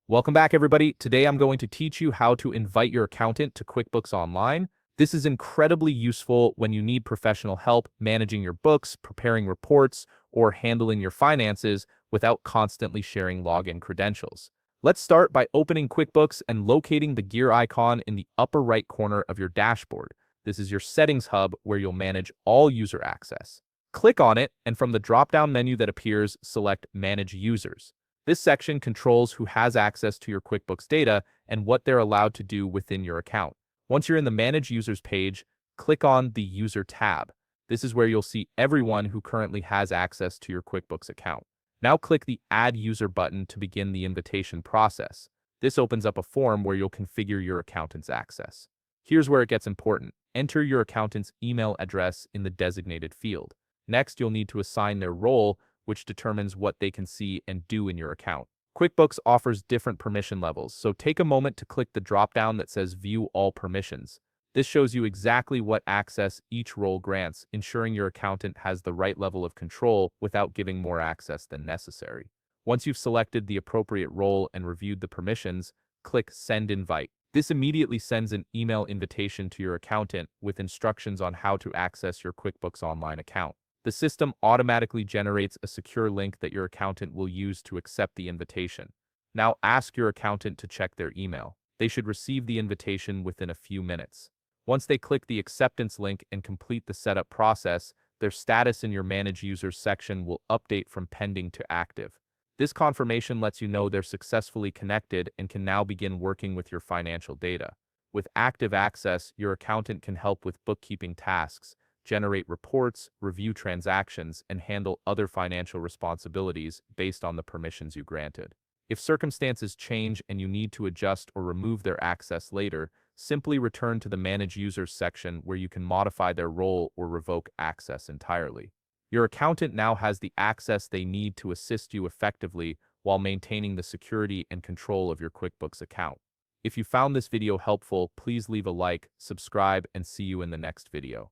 Welcome back, everybody. Today I'm going to teach you how to invite your accountant to QuickBooks Online. This is incredibly useful when you need professional help managing your books, preparing reports, or handling your finances without constantly sharing login credentials. Let's start by opening QuickBooks and locating the gear icon in the upper right corner of your dashboard. This is your settings hub where you'll manage all user access. Click on it, and from the drop-down menu that appears, select Manage Users. This section controls who has access to your QuickBooks data and what they're allowed to do within your account. Once you're in the Manage Users page, click on the User tab. This is where you'll see everyone who currently has access to your QuickBooks account. Now click the Add User button to begin the invitation process. This opens up a form where you'll configure your accountant's access. Here's where it gets important. Enter your accountant's email address in the designated field. Next, you'll need to assign their role, which determines what they can see and do in your account. QuickBooks offers different permission levels, so take a moment to click the drop-down that says View All Permissions. This shows you exactly what access each role grants, ensuring your accountant has the right level of control without giving more access than necessary. Once you've selected the appropriate role and reviewed the permissions, click Send Invite. This immediately sends an email invitation to your accountant with instructions on how to access your QuickBooks Online account. The system automatically generates a secure link that your accountant will use to accept the invitation. Now ask your accountant to check their email. They should receive the invitation within a few minutes. Once they click the acceptance link and complete the setup process, their status in your Manage Users section will update from pending to active. This confirmation lets you know they're successfully connected and can now begin working with your financial data. With active access, your accountant can help with bookkeeping tasks, generate reports, review transactions, and handle other financial responsibilities based on the permissions you granted. If circumstances change and you need to adjust or remove their access later, simply return to the Manage Users section where you can modify their role or revoke access entirely. Your accountant now has the access they need to assist you effectively while maintaining the security and control of your QuickBooks account. If you found this video helpful, please leave a like, subscribe, and see you in the next video.